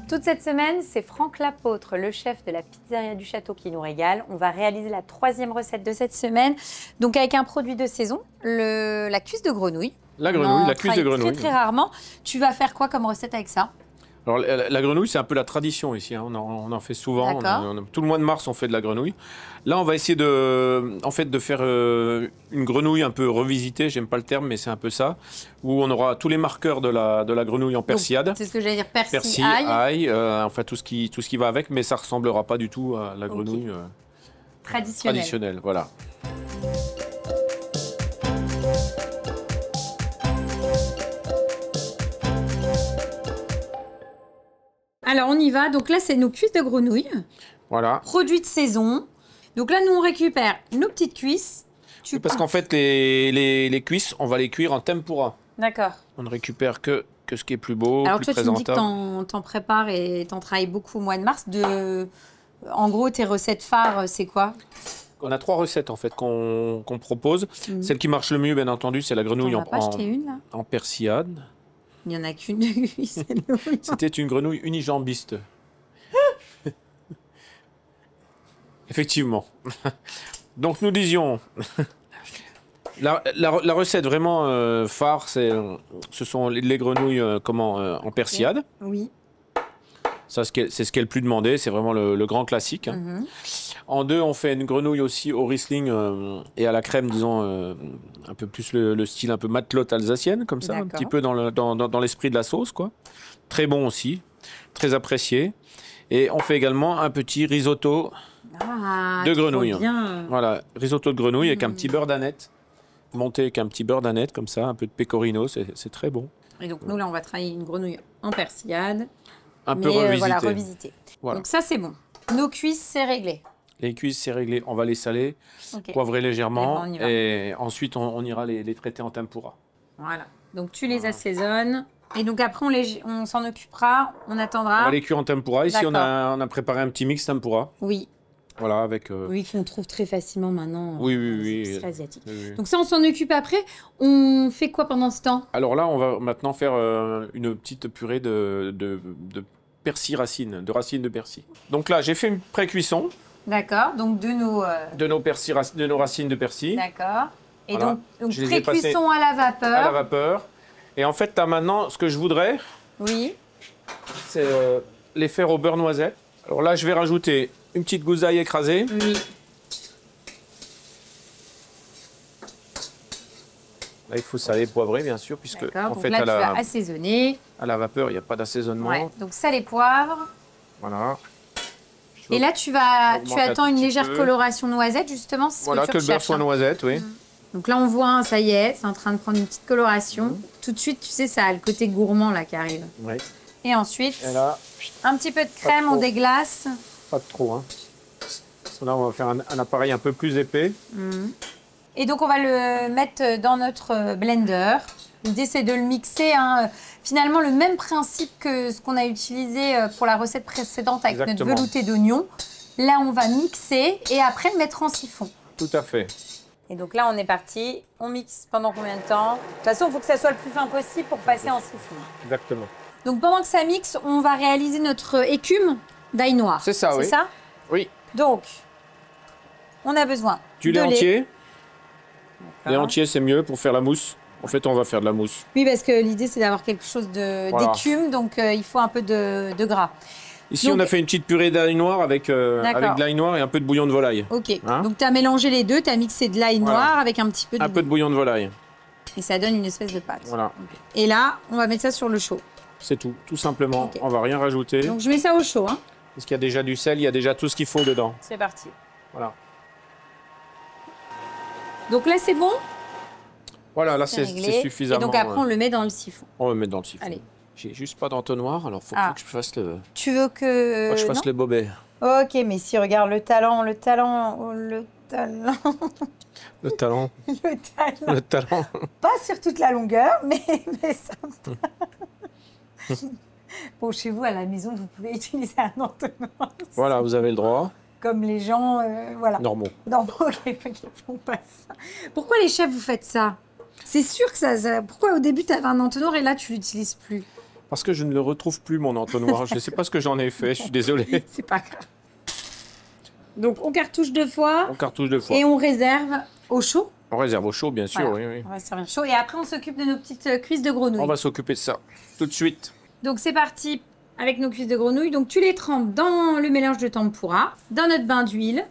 Toute cette semaine, c'est Franck Lapôtre, le chef de la pizzeria du château qui nous régale. On va réaliser la 3e recette de cette semaine. Donc avec un produit de saison, la cuisse de grenouille. La grenouille, la cuisse de grenouille. Très rarement. Tu vas faire quoi comme recette avec ça? Alors la grenouille, c'est un peu la tradition ici. Hein. On en fait souvent. Tout le mois de mars, on fait de la grenouille. Là, on va essayer de faire une grenouille un peu revisitée. J'aime pas le terme, mais c'est un peu ça. Où on aura tous les marqueurs de la grenouille en persillade. C'est ce que j'allais dire, persil, ail, enfin tout ce qui va avec, mais ça ressemblera pas du tout à la grenouille traditionnelle. Voilà. Alors, on y va. Donc là, c'est nos cuisses de grenouille. Voilà. Produit de saison. Donc là, nous, on récupère nos petites cuisses. Parce qu'en fait, les cuisses, on va les cuire en tempura. D'accord. On ne récupère que ce qui est plus beau, alors, plus toi, présentable. Alors, tu me dis que t'en prépares et t'en travailles beaucoup au mois de mars. En gros, tes recettes phares, c'est quoi? On a 3 recettes, en fait, qu'on propose. Celle qui marche le mieux, bien entendu, c'est la grenouille en persillade. Il n'y en a qu'une de cuisse. C'était une grenouille unijambiste. Effectivement. Donc nous disions, la recette vraiment phare, ce sont les grenouilles en persillade. Oui. Ça, c'est ce qui est le plus demandé, c'est vraiment le grand classique. Hein. En 2, on fait une grenouille aussi au Riesling et à la crème, disons, un peu plus le style un peu matelote alsacienne, comme ça, un petit peu dans l'esprit de la sauce, quoi. Très bon aussi, très apprécié. Et on fait également un petit risotto de grenouille. Bien. Voilà, risotto de grenouille avec un petit beurre d'ânette, monté avec un petit beurre d'ânette, comme ça, un peu de pecorino, c'est très bon. Et donc nous, là, on va travailler une grenouille en persillade. Un peu revisité. Voilà, revisité. Voilà. Donc ça, c'est bon. Nos cuisses, c'est réglé. Les cuisses, c'est réglé. On va les saler, poivrer légèrement. Et ensuite, on ira les traiter en tempura. Voilà. Donc, tu les assaisonnes. Et donc, après, on s'en occupera. On attendra. On va les cuire en tempura. Ici, on a préparé un petit mix tempura. Oui. Voilà, avec... Oui, qu'on trouve très facilement maintenant. Oui. Asiatique. Oui. Donc ça, on s'en occupe après. On fait quoi pendant ce temps? Alors là, on va maintenant faire une petite purée de persil racine, de racines de persil. Donc là, j'ai fait une pré-cuisson. D'accord, donc de nos racines de persil. D'accord. Et voilà. donc pré-cuisson à la vapeur. À la vapeur. Et en fait, là maintenant, ce que je voudrais, c'est les faire au beurre noisette. Alors là, je vais rajouter une petite gousse d'ail écrasée. Oui. Là, il faut saler, poivrer, bien sûr, puisque en fait, là, tu vas assaisonner. À la vapeur, il n'y a pas d'assaisonnement. Ouais. Donc sel et poivre. Voilà. Et là, tu attends une légère coloration noisette, justement. Voilà, que le beurre soit noisette, oui. Donc là, on voit, ça y est, c'est en train de prendre une petite coloration. Tout de suite, tu sais, ça a le côté gourmand là qui arrive. Oui. Et ensuite, là, un petit peu de crème, on déglace. Pas trop, hein. Là, on va faire un appareil un peu plus épais. Et donc, on va le mettre dans notre blender. L'idée, c'est de le mixer. Hein. Finalement, le même principe que ce qu'on a utilisé pour la recette précédente avec notre velouté d'oignon. Là, on va mixer et après le mettre en siphon. Tout à fait. Et donc là, on est parti. On mixe pendant combien de temps? De toute façon, il faut que ça soit le plus fin possible pour passer en siphon. Exactement. Donc, pendant que ça mixe, on va réaliser notre écume d'ail noir. C'est ça, oui. C'est ça? Oui. Donc, on a besoin du lait entier. Lait entier, c'est mieux pour faire la mousse. En fait, on va faire de la mousse. Oui, parce que l'idée, c'est d'avoir quelque chose d'écume, donc il faut un peu de gras. Ici, on a fait une petite purée d'ail noir avec de l'ail noir et un peu de bouillon de volaille. Ok, donc tu as mélangé les deux, tu as mixé de l'ail noir avec un petit peu de bouillon de volaille. Et ça donne une espèce de pâte. Voilà. Et là, on va mettre ça sur le chaud. C'est tout simplement. On va rien rajouter. Donc je mets ça au chaud. Hein. Parce qu'il y a déjà du sel, il y a déjà tout ce qu'il faut dedans. C'est parti. Voilà. Donc là, c'est bon? Voilà, là, c'est suffisamment. Et donc après, on le met dans le siphon. On va le mettre dans le siphon. Allez. J'ai juste pas d'entonnoir, alors faut que je fasse le... Tu veux que... je fasse le bobet. Ok, mais si, regarde, le talent... Le talent. Pas sur toute la longueur, mais ça... Bon, chez vous, à la maison, vous pouvez utiliser un entonnoir. Voilà, vous avez le droit. Comme les gens, voilà. Normaux. Qui font pas ça. Pourquoi les chefs, vous faites ça? C'est sûr que ça... Pourquoi au début, tu avais un entonnoir et là, tu l'utilises plus? Parce que je ne le retrouve plus, mon entonnoir. Je ne sais pas ce que j'en ai fait, je suis désolé. C'est pas grave. Donc, on cartouche 2 fois. On cartouche 2 fois. Et on réserve au chaud. On réserve au chaud, bien sûr, Voilà. oui. On va servir chaud. Et après, on s'occupe de nos petites cuisses de grenouille. On va s'occuper de ça tout de suite. Donc, c'est parti avec nos cuisses de grenouille. Donc, tu les trempes dans le mélange de tempura, dans notre bain d'huile.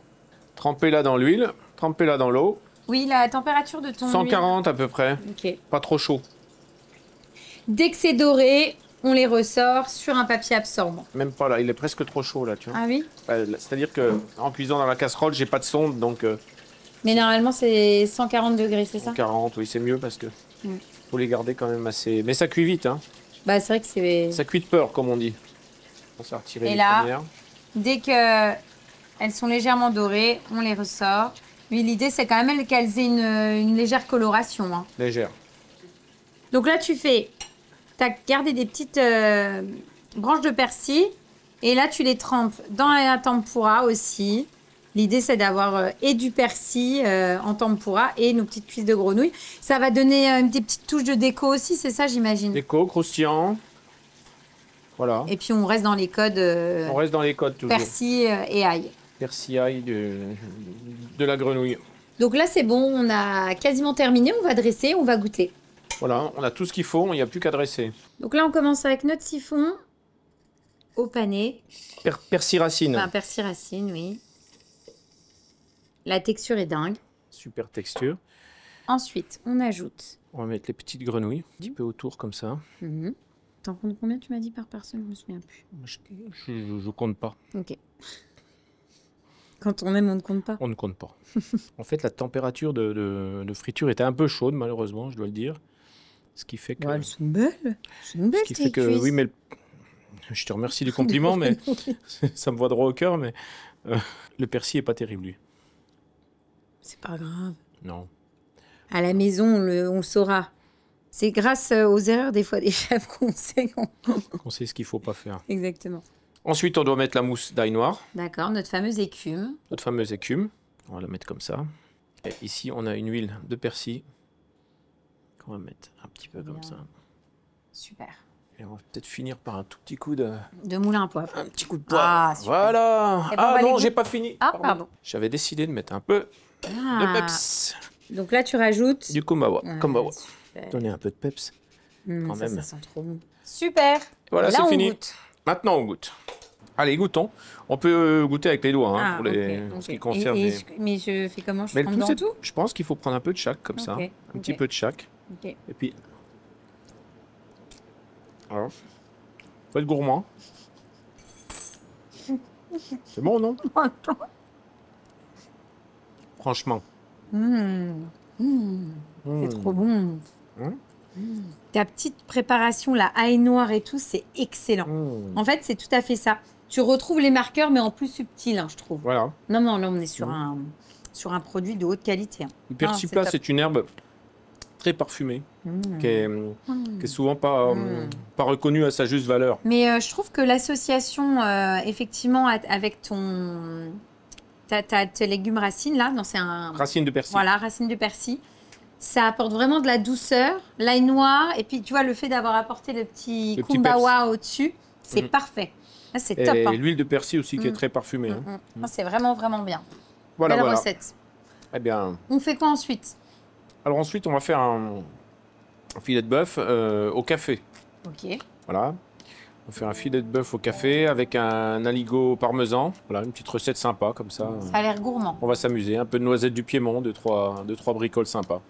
Trempez-la dans l'huile, trempez-la dans l'eau. Oui, la température de ton 140 à peu près. huile. Ok. Pas trop chaud. Dès que c'est doré, on les ressort sur un papier absorbant. Même pas là, il est presque trop chaud là, tu vois. Ah oui? C'est-à-dire que en cuisant dans la casserole, j'ai pas de sonde, donc Mais normalement, c'est 140 degrés, c'est ça? 40, oui, c'est mieux parce que faut les garder quand même assez. Mais ça cuit vite, hein. Bah, c'est vrai que c'est... Ça cuit de peur, comme on dit. On s'est retiré Et les là, premières. dès qu'elles sont légèrement dorées, on les ressort. Mais l'idée, c'est quand même qu'elles aient une légère coloration. Hein. Légère. Donc là, tu as gardé des petites branches de persil. Et là, tu les trempes dans la tempura aussi. L'idée, c'est d'avoir et du persil en tempura et nos petites cuisses de grenouille. Ça va donner des petites touches de déco aussi, c'est ça, j'imagine. Déco, croustillant. Voilà. Et puis, on reste dans les codes On reste dans les codes toujours. persil et ail. Persil, ail, de la grenouille. Donc là, c'est bon, on a quasiment terminé. On va dresser, on va goûter. Voilà, on a tout ce qu'il faut, il n'y a plus qu'à dresser. Donc là, on commence avec notre siphon au pané. Persil racine. Enfin, persil racine, oui. La texture est dingue. Super texture. Ensuite, on ajoute... On va mettre les petites grenouilles, un petit peu autour comme ça. T'en comptes combien, tu m'as dit, par personne? Je me souviens plus. Je compte pas. Ok. Quand on aime, on ne compte pas. On ne compte pas. En fait, la température de friture était un peu chaude, malheureusement, je dois le dire. Ce qui fait que... Elles sont belles. C'est une belle Ce qui fait que... Oui, mais... Je te remercie du compliment, mais ça me va droit au cœur, mais le persil est pas terrible, lui. C'est pas grave. Non. À la maison, on le saura. C'est grâce aux erreurs des fois des chefs qu'on sait. On sait ce qu'il faut pas faire. Exactement. Ensuite, on doit mettre la mousse d'ail noir, D'accord, notre fameuse écume. notre fameuse écume. On va la mettre comme ça. Et ici, on a une huile de persil qu'on va mettre un petit peu comme ça. Super. Et on va peut-être finir par un tout petit coup de... De moulin à poivre. Un petit coup de poivre. Ah, super. Voilà. Eh ben, on va Ah non, les j'ai pas fini. Ah, pardon. J'avais décidé de mettre un peu de peps. Donc là, tu rajoutes... Du kumbawa. Super. Donner un peu de peps. Quand ça, même. ça sent trop bon. Super. Voilà, Et là, c'est on fini. goûte. Maintenant, on goûte. Allez, goûtons. On peut goûter avec les doigts, hein, Ah, pour ok. ce qui concerne les... Mais je fais comment? Je Mais prends le tout, dans c'est tout? je pense qu'il faut prendre un peu de chaque, comme ça. Ok, Un petit peu de chaque. Ok. Et puis... Alors, faut être gourmand. C'est bon, non? Franchement. C'est trop bon. Ta petite préparation, la ail noire et tout, c'est excellent. En fait, c'est tout à fait ça. Tu retrouves les marqueurs, mais en plus subtil, hein, je trouve. Voilà. Non, là, on est sur un produit de haute qualité. Hein. Le persil plat, c'est une herbe très parfumée, qui est souvent pas reconnue à sa juste valeur. Mais je trouve que l'association, effectivement, avec tes légumes racines, là, c'est un... Racine de persil. Voilà, racine de persil. Ça apporte vraiment de la douceur, l'ail noir, et puis tu vois, le fait d'avoir apporté le petit kumbawa au-dessus, c'est parfait. Là, c'est top. Et hein. l'huile de persil aussi qui est très parfumée. Hein. C'est vraiment, vraiment bien. Voilà, Belle voilà. recette. Eh bien... On fait quoi ensuite? Alors ensuite, on va faire un filet de bœuf au café. Ok. Voilà. On va faire un filet de bœuf au café avec un aligot parmesan. Voilà, une petite recette sympa comme ça. Ça a l'air gourmand. On va s'amuser. Un peu de noisettes du Piémont, deux, trois bricoles sympas.